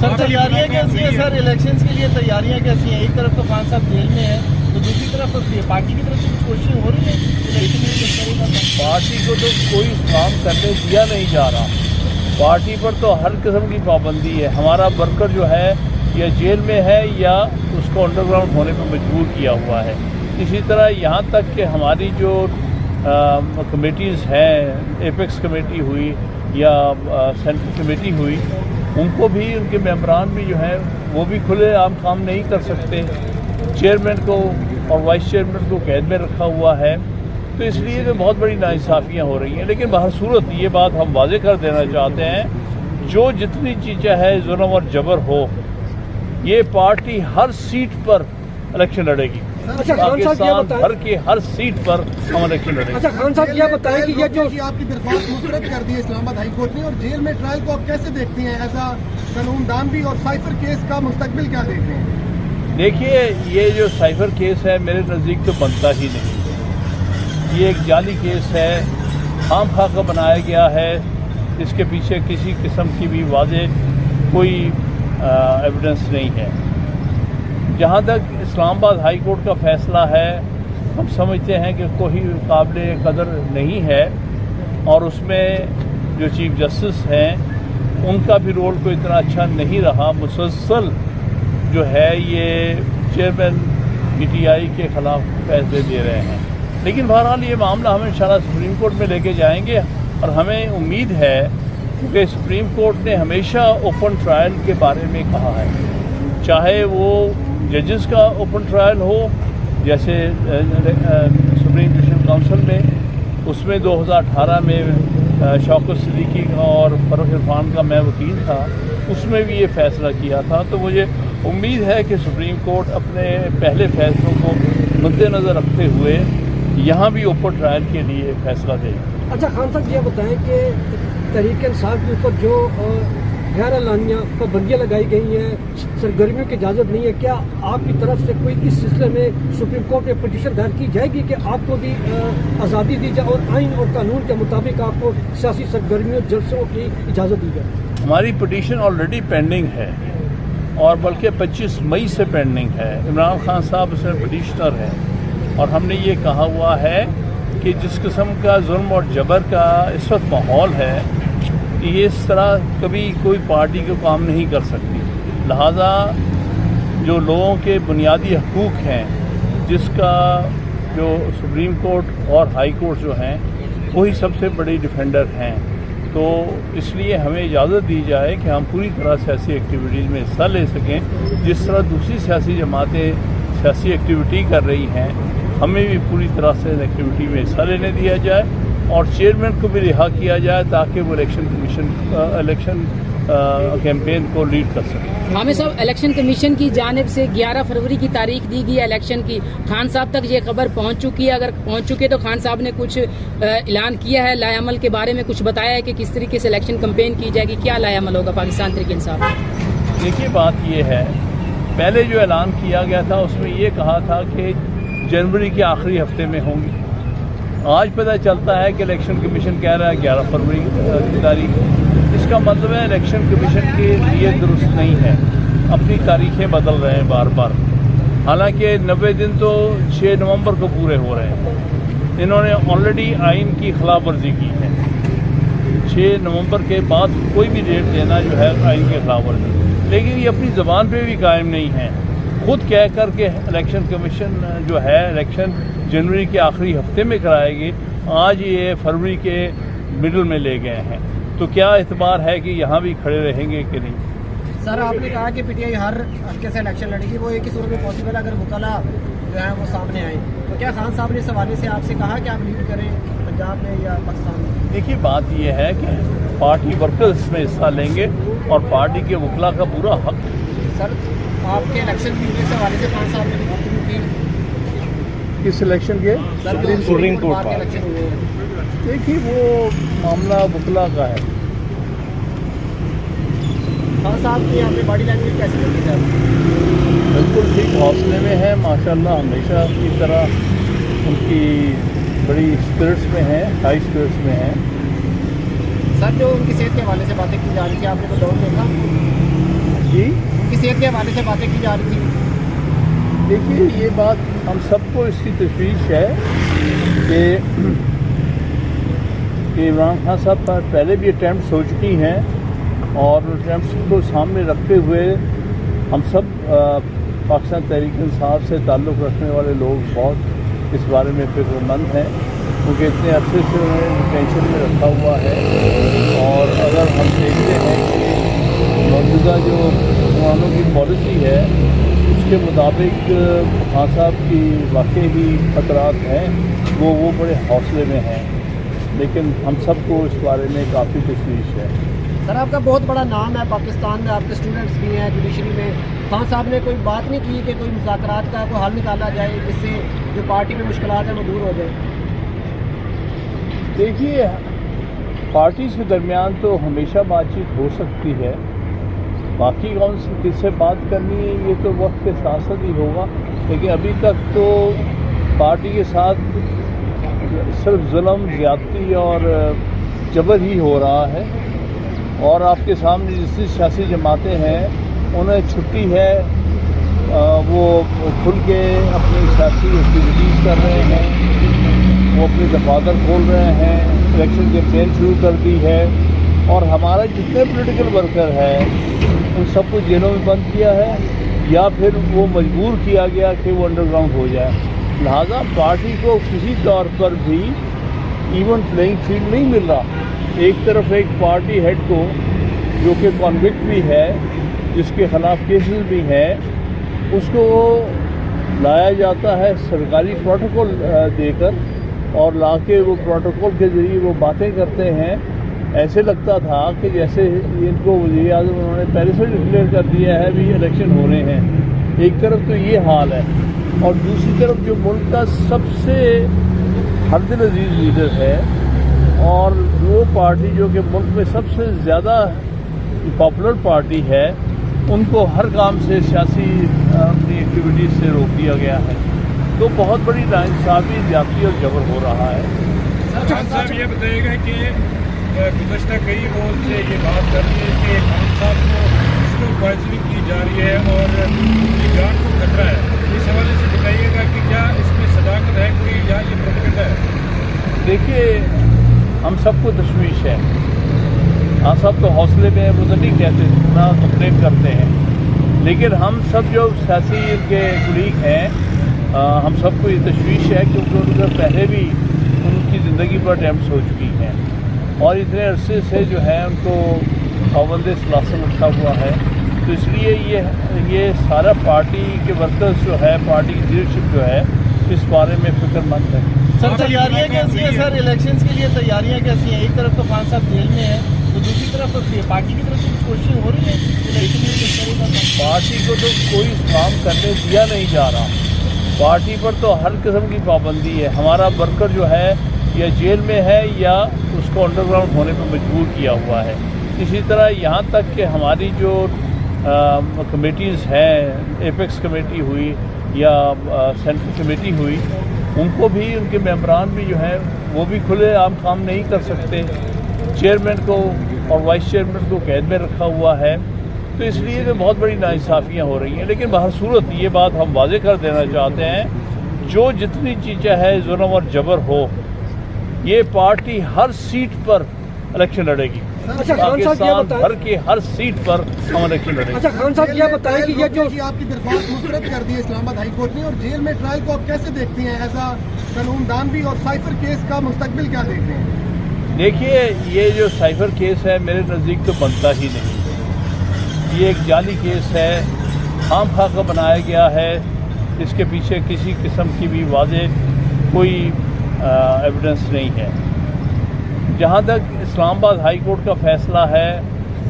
سر تیاریاں کیسی ہیں سر الیکشنز کے لیے تیاریاں کیسی ہیں؟ ایک طرف تو خان صاحب جیل میں ہیں تو دوسری طرف پارٹی کی طرف سے کچھ کوششیں ہو رہی ہیں؟ پارٹی کو تو کوئی کام کرنے دیا نہیں جا رہا. پارٹی پر تو ہر قسم کی پابندی ہے. ہمارا ورکر جو ہے یا جیل میں ہے یا اس کو انڈر گراؤنڈ ہونے پر مجبور کیا ہوا ہے. اسی طرح یہاں تک کہ ہماری جو کمیٹیز ہیں، ایپیکس کمیٹی ہوئی یا سینٹرل کمیٹی ہوئی، ان کو بھی ان کے ممبران بھی جو ہیں وہ بھی کھلے عام کام نہیں کر سکتے. چیئرمین کو اور وائس چیئرمین کو قید میں رکھا ہوا ہے. تو اس لیے تو بہت بڑی ناانصافیاں ہو رہی ہیں. لیکن بہر صورت یہ بات ہم واضح کر دینا چاہتے ہیں، جو جتنی چیزیں ہے ظلم اور جبر ہو، یہ پارٹی ہر سیٹ پر الیکشن لڑے گی. پاکستان بھر کی ہر سیٹ پر ہم الیکشن لڑیں گے. اچھا خان صاحب یہ بتائیں کہ یہ جو آپ کی درخواست مسترد کر دی ہے اسلام آباد ہائی کورٹ نے، اور جیل میں ٹرائل کو آپ کیسے دیکھتے ہیں ایز اے قانون دان بھی، اور سائفر کیس کا مستقبل کیا دیکھ رہے ہیں؟ دیکھیے، یہ جو سائفر کیس ہے میرے نزدیک تو بنتا ہی نہیں. یہ ایک جعلی کیس ہے، خام خواہ کا بنایا گیا ہے. اس کے پیچھے کسی قسم کی بھی واضح کوئی ایویڈنس نہیں ہے. جہاں تک اسلام آباد ہائی کورٹ کا فیصلہ ہے، ہم سمجھتے ہیں کہ کوئی قابل قدر نہیں ہے، اور اس میں جو چیف جسٹس ہیں ان کا بھی رول کوئی اتنا اچھا نہیں رہا. مسلسل جو ہے یہ چیئرمین پی ٹی آئی کے خلاف فیصلے دے رہے ہیں. لیکن بہرحال یہ معاملہ ہم انشاءاللہ سپریم کورٹ میں لے کے جائیں گے، اور ہمیں امید ہے کیونکہ سپریم کورٹ نے ہمیشہ اوپن ٹرائل کے بارے میں کہا ہے، چاہے وہ ججز کا اوپن ٹرائل ہو جیسے سپریم جوڈیشل کونسل میں، اس میں 2018 میں شوکت صدیقی کا اور فاروق عرفان کا میں وکیل تھا، اس میں بھی یہ فیصلہ کیا تھا. تو مجھے امید ہے کہ سپریم کورٹ اپنے پہلے فیصلوں کو مد نظر رکھتے ہوئے یہاں بھی اوپن ٹرائل کے لیے فیصلہ دے. اچھا خان صاحب یہ بتائیں کہ تحریک انصاف کے اوپر جو غیر اعلانیہ پابندیاں لگائی گئی ہیں، سرگرمیوں کی اجازت نہیں ہے، کیا آپ کی طرف سے کوئی اس سلسلے میں سپریم کورٹ میں پٹیشن دائر کی جائے گی کہ آپ کو بھی آزادی دی جائے اور آئین اور قانون کے مطابق آپ کو سیاسی سرگرمیوں جلسوں کی اجازت دی جائے؟ ہماری پٹیشن آلریڈی پینڈنگ ہے، اور بلکہ 25 مئی سے پینڈنگ ہے. عمران خان صاحب اس میں پٹیشنر ہیں، اور ہم نے یہ کہا ہوا ہے کہ جس قسم کا ظلم اور جبر کا اس وقت ماحول ہے کہ یہ اس طرح کبھی کوئی پارٹی کو کام نہیں کر سکتی. لہذا جو لوگوں کے بنیادی حقوق ہیں، جس کا جو سپریم کورٹ اور ہائی کورٹ جو ہیں وہی سب سے بڑی ڈیفینڈر ہیں، تو اس لیے ہمیں اجازت دی جائے کہ ہم پوری طرح سیاسی ایکٹیویٹیز میں حصہ لے سکیں. جس طرح دوسری سیاسی جماعتیں سیاسی ایکٹیویٹی کر رہی ہیں، ہمیں بھی پوری طرح سے ایکٹیویٹی میں حصہ لینے دیا جائے، اور چیئرمین کو بھی رہا کیا جائے تاکہ وہ الیکشن کیمپین کو لیڈ کر سکیں. عامر صاحب، الیکشن کمیشن کی جانب سے 11 فروری کی تاریخ دی گئی الیکشن کی، خان صاحب تک یہ خبر پہنچ چکی ہے؟ اگر پہنچ چکی ہے تو خان صاحب نے کچھ اعلان کیا ہے لائے عمل کے بارے میں؟ کچھ بتایا ہے کہ کس طریقے سے الیکشن کمپین کی جائے گی؟ کیا لائے عمل ہوگا پاکستان تحریک انصاف؟ دیکھیے، بات یہ ہے، پہلے جو اعلان کیا گیا تھا اس میں یہ کہا تھا کہ جنوری کے آخری ہفتے میں ہوں گی. آج پتہ چلتا ہے کہ الیکشن کمیشن کہہ رہا ہے 11 فروری کی تاریخ. اس کا مطلب ہے الیکشن کمیشن کی یہ درست نہیں ہے، اپنی تاریخیں بدل رہے ہیں بار بار. حالانکہ 90 دن تو 6 نومبر کو پورے ہو رہے ہیں. انہوں نے آلریڈی آئین کی خلاف ورزی کی ہے. 6 نومبر کے بعد کوئی بھی ڈیٹ دینا جو ہے آئین کی خلاف ورزی. لیکن یہ اپنی زبان پہ بھی قائم نہیں ہے. خود کہہ کر کے الیکشن کمیشن جو ہے الیکشن جنوری کے آخری ہفتے میں کرائے گی، آج یہ فروری کے مڈل میں لے گئے ہیں. تو کیا اعتبار ہے کہ یہاں بھی کھڑے رہیں گے کہ نہیں؟ سر، آپ نے کہا کہ پی ٹی آئی ہر حلقے سے الیکشن لڑے گی، وہ ایک ہی صورت میں پاسبل اگر وکلاء جو ہیں وہ سامنے آئیں. تو کیا خان صاحب نے اس حوالے سے آپ سے کہا کہ آپ لیڈ کریں پنجاب میں یا پاکستان میں؟ دیکھیے، بات یہ ہے کہ پارٹی ورکرز اس میں حصہ لیں گے، اور پارٹی کے وکلاء کا پورا حق. سر، آپ کے الیکشن کے حوالے سے خان صاحب نے گفتگو کی؟ کس الیکشن کے؟ سپریم کورٹ کے الیکشن ہوئے ہیں. دیکھیے، وہ معاملہ وکلاء کا ہے. خان صاحب کی آپ نے باڈی لینگویج کیسی لگی ہے؟ بالکل ٹھیک، حوصلے میں ہے ماشاءاللہ، ہمیشہ کی طرح ان کی بڑی اسپرٹس میں ہیں، ہائی اسپرٹس میں ہیں. سر، جو ان کی صحت کے حوالے سے باتیں کی جا رہی تھی، آپ نے تو ڈاؤن دیکھا؟ جی، حیثیت کے حوالے سے باتیں کی جا رہی تھی؟ دیکھیے یہ بات ہم سب کو اس کی تشویش ہے کہ عمران خان صاحب پر پہلے بھی اٹیمپٹس ہو چکی ہیں اور اٹیمپٹس کو سامنے رکھتے ہوئے ہم سب پاکستان تحریک انصاف سے تعلق رکھنے والے لوگ بہت اس بارے میں فکر مند ہیں، کیونکہ اتنے عرصے سے انہیں ڈیٹینشن میں رکھا ہوا ہے۔ اور اگر ہم دیکھتے ہیں کہ موجودہ جو حکمرانوں کی پالیسی ہے اس کے مطابق خان صاحب کی واقعی ہی خطرات ہیں، وہ بڑے حوصلے میں ہیں، لیکن ہم سب کو اس بارے میں کافی تشویش ہے۔ سر آپ کا بہت بڑا نام ہے پاکستان میں، آپ کے اسٹوڈنٹس بھی ہیں جوڈیشری میں، خان صاحب نے کوئی بات نہیں کی کہ کوئی مذاکرات کا کوئی حل نکالا جائے جس سے جو پارٹی میں مشکلات ہیں وہ دور ہو جائیں؟ دیکھیے پارٹیز کے درمیان تو ہمیشہ بات چیت ہو سکتی ہے، باقی کون سے کس سے بات کرنی ہے یہ تو وقت کے ساتھ ساتھ ہی ہوگا، لیکن ابھی تک تو پارٹی کے ساتھ صرف ظلم، زیادتی اور جبر ہی ہو رہا ہے۔ اور آپ کے سامنے جتنی سیاسی جماعتیں ہیں انہیں چھٹی ہے، وہ کھل کے اپنی سیاسی ایکٹیویٹیز کر رہے ہیں، وہ اپنے دفاتر کھول رہے ہیں، الیکشن کیمپین شروع کر دی ہے، اور ہمارا جتنے پولیٹیکل ورکر ہے ان سب کو جیلوں میں بند کیا ہے یا پھر وہ مجبور کیا گیا کہ وہ انڈر گراؤنڈ ہو جائے۔ لہذا پارٹی کو کسی طور پر بھی ایون پلینگ فیلڈ نہیں مل رہا۔ ایک طرف ایک پارٹی ہیڈ کو جو کہ کانوکٹ بھی ہے، جس کے خلاف کیسز بھی ہیں، اس کو لایا جاتا ہے سرکاری پروٹوکول دے کر، اور لا کے وہ پروٹوکول کے ذریعے وہ باتیں کرتے ہیں۔ ایسے لگتا تھا کہ جیسے ان کو وزیر اعظم انہوں نے پہلے سے ڈکلیئر کر دیا ہے بھی الیکشن ہو رہے ہیں۔ ایک طرف تو یہ حال ہے، اور دوسری طرف جو ملک کا سب سے ہر دل عزیز لیڈر ہے اور وہ پارٹی جو کہ ملک میں سب سے زیادہ پاپولر پارٹی ہے، ان کو ہر کام سے سیاسی اپنی ایکٹیویٹیز سے روک دیا گیا ہے، تو بہت بڑی ناانصافی، زیادتی اور جبر ہو رہا ہے۔ خان صاحب یہ بتائیے گا کہ گزشتہ کئی روز سے یہ بات کر رہی ہے کہ خان صاحب کو اسلو پوائزننگ کی جا رہی ہے اور ان کی جان کو خطرہ ہے، اس حوالے سے بتائیے گا کہ کیا اس میں صداقت ہے کوئی یا یہ پروپیگنڈا ہے؟ دیکھیے ہم سب کو تشویش ہے، خان صاحب تو حوصلے میں وہ تو نہیں کہتے، نہ کمپلین کرتے ہیں، لیکن ہم سب جو سیاسی ان کے کلیگ ہیں ہم سب کو یہ تشویش ہے کیونکہ ان کا پہلے بھی ان کی زندگی پر اٹیمپٹس ہو چکی ہیں، اور اتنے عرصے سے جو ہے ان کو پابند سلاسل رکھا ہوا ہے، تو اس لیے یہ سارا پارٹی کے ورکرز جو ہے، پارٹی کی لیڈرشپ جو ہے، اس بارے میں فکر مند ہے۔ سر تیاریاں کیسی ہیں سر الیکشنز کے لیے؟ تیاریاں کیسی ہیں؟ ایک طرف تو خان صاحب جیل میں ہیں، تو دوسری طرف پارٹی کی طرف سے کچھ کوششیں ہو رہی ہیں؟ پارٹی کو تو کوئی کام کرنے دیا نہیں جا رہا، پارٹی پر تو ہر قسم کی پابندی ہے۔ ہمارا ورکر جو ہے یا جیل میں ہے یا اس کو انڈر گراؤنڈ ہونے پر مجبور کیا ہوا ہے۔ اسی طرح یہاں تک کہ ہماری جو کمیٹیز ہیں، ایپیکس کمیٹی ہوئی یا سینٹرل کمیٹی ہوئی، ان کو بھی ان کے ممبران بھی جو ہیں وہ بھی کھلے عام کام نہیں کر سکتے، چیئرمین کو اور وائس چیئرمین کو قید میں رکھا ہوا ہے، تو اس لیے تو بہت بڑی ناانصافیاں ہو رہی ہیں۔ لیکن بہر صورت یہ بات ہم واضح کر دینا چاہتے ہیں، جو جتنی چیزیں ہے ظلم اور جبر ہو، یہ پارٹی ہر سیٹ پر الیکشن لڑے گی۔ اچھا خان صاحب یہ پاکستان بتائیں، بھر کی ہر سیٹ پر ہم الیکشن لڑیں گے۔ اچھا خان صاحب یہ بتائیں کہ یہ جو آپ کی درخواست مسترد کر دی ہے اسلام آباد ہائی کورٹ نے، اور جیل میں ٹرائل کو آپ کیسے دیکھتے ہیں ایز اے قانون دان بھی، اور سائفر کیس کا مستقبل کیا دیکھ رہے ہیں؟ دیکھیے یہ جو سائفر کیس ہے میرے نزدیک تو بنتا ہی نہیں، یہ ایک جعلی کیس ہے، خام خواہ کا بنایا گیا ہے، اس کے پیچھے کسی قسم کی بھی واضح کوئی ایویڈنس نہیں ہے۔ جہاں تک اسلام آباد ہائی کورٹ کا فیصلہ ہے،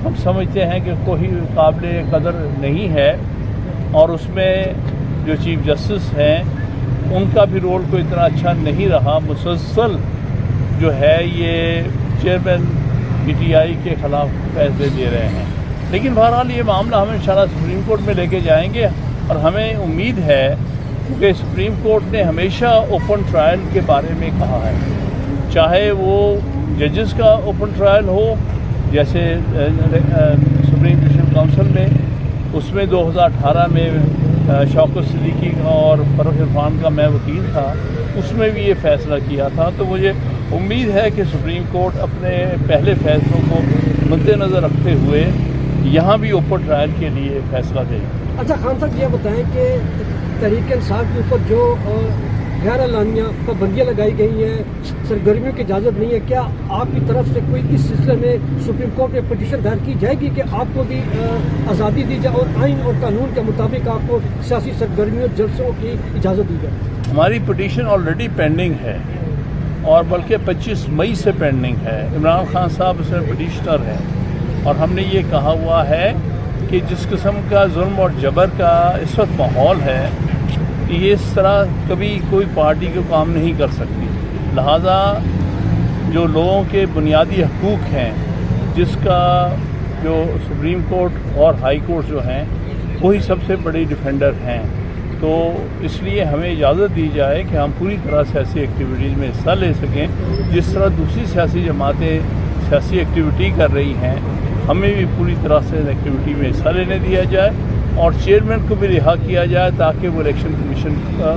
ہم سمجھتے ہیں کہ کوئی قابل قدر نہیں ہے، اور اس میں جو چیف جسٹس ہیں ان کا بھی رول کوئی اتنا اچھا نہیں رہا، مسلسل جو ہے یہ چیئرمین پی ٹی آئی کے خلاف فیصلے دے رہے ہیں۔ لیکن بہرحال یہ معاملہ ہم انشاءاللہ سپریم کورٹ میں لے کے جائیں گے، اور ہمیں امید ہے کہ سپریم کورٹ نے ہمیشہ اوپن ٹرائل کے بارے میں کہا ہے، چاہے وہ ججز کا اوپن ٹرائل ہو، جیسے سپریم جوڈیشل کونسل میں اس اس میں 2018 میں شوکت صدیقی کا اور فرخ عرفان کا میں وکیل تھا، اس میں بھی یہ فیصلہ کیا تھا. تو مجھے امید ہے کہ سپریم کورٹ اپنے پہلے فیصلوں کو مد نظر رکھتے ہوئے یہاں بھی اوپن ٹرائل کے لیے فیصلہ دے گی. اچھا خان صاحب یہ بتائیں کہ تحریک انصاف کے اوپر جو غیر اعلانیہ پابندیاں لگائی گئی ہیں، سرگرمیوں کی اجازت نہیں ہے، کیا آپ کی طرف سے کوئی اس سلسلے میں سپریم کورٹ میں پٹیشن دائر کی جائے گی کہ آپ کو بھی آزادی دی جائے اور آئین اور قانون کے مطابق آپ کو سیاسی سرگرمیوں جلسوں کی اجازت دی جائے؟ ہماری پٹیشن آلریڈی پینڈنگ ہے اور بلکہ 25 مئی سے پینڈنگ ہے. عمران خان صاحب اس میں پٹیشنر ہیں اور ہم نے یہ کہا ہوا ہے کہ جس قسم کا ظلم اور جبر کا اس وقت ماحول ہے کہ یہ اس طرح کبھی کوئی پارٹی کو کام نہیں کر سکتی. لہٰذا جو لوگوں کے بنیادی حقوق ہیں، جس کا جو سپریم کورٹ اور ہائی کورٹ جو ہیں وہی سب سے بڑی ڈیفینڈر ہیں، تو اس لیے ہمیں اجازت دی جائے کہ ہم پوری طرح سیاسی ایکٹیویٹیز میں حصہ لے سکیں. جس طرح دوسری سیاسی جماعتیں سیاسی ایکٹیویٹی کر رہی ہیں، ہمیں بھی پوری طرح سے ایکٹیویٹی میں حصہ لینے دیا جائے اور چیئرمین کو بھی رہا کیا جائے تاکہ وہ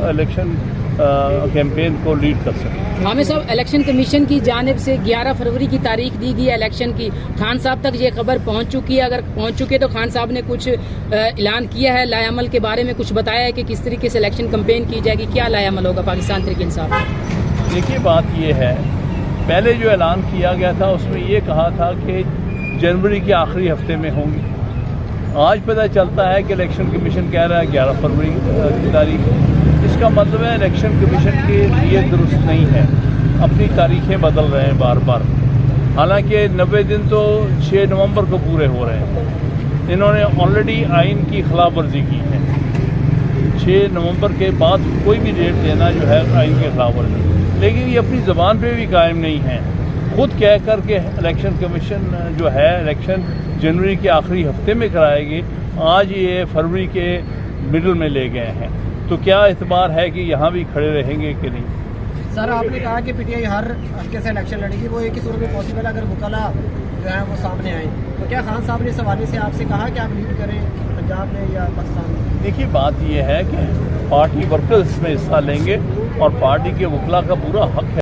الیکشن کیمپین کو لیڈ کر سکیں. عامر صاحب، الیکشن کمیشن کی جانب سے 11 فروری کی تاریخ دی گئی ہے الیکشن کی. خان صاحب تک یہ خبر پہنچ چکی ہے؟ اگر پہنچ چکی ہے تو خان صاحب نے کچھ اعلان کیا ہے لائے عمل کے بارے میں؟ کچھ بتایا ہے کہ کس طریقے سے الیکشن کمپین کی جائے گی؟ کیا لائے عمل ہوگا پاکستان تحریک انصاف میں؟ دیکھیے، بات یہ ہے، پہلے جو اعلان کیا گیا تھا اس میں یہ کہا تھا کہ جنوری کے آخری ہفتے میں ہوں گی. آج پتہ چلتا ہے کہ الیکشن کمیشن کہہ رہا ہے 11 فروری کی تاریخ. اس کا مطلب ہے الیکشن کمیشن کی یہ درست نہیں ہے، اپنی تاریخیں بدل رہے ہیں بار بار. حالانکہ 90 دن تو 6 نومبر کو پورے ہو رہے ہیں. انہوں نے آلریڈی آئین کی خلاف ورزی کی ہے. 6 نومبر کے بعد کوئی بھی ڈیٹ دینا جو ہے آئین کی خلاف ورزی، لیکن یہ اپنی زبان پہ بھی قائم نہیں ہے. خود کہہ کر کے الیکشن کمیشن جو ہے الیکشن جنوری کے آخری ہفتے میں کرائے گی، آج یہ فروری کے مڈل میں لے گئے ہیں. تو کیا اعتبار ہے کہ یہاں بھی کھڑے رہیں گے کہ نہیں؟ سر، آپ نے کہا کہ پی ٹی آئی ہر حلقے سے الیکشن لڑے گی، وہ ایک ہی صورت میں پاسبل ہے اگر وکلا جو ہیں وہ سامنے آئیں. تو کیا خان صاحب نے اس حوالے سے آپ سے کہا کہ آپ لیڈ کریں پنجاب میں یا پاکستان میں؟ دیکھیے، بات یہ ہے کہ پارٹی ورکرز اس میں حصہ لیں گے اور پارٹی کے وکلا کا پورا حق ہے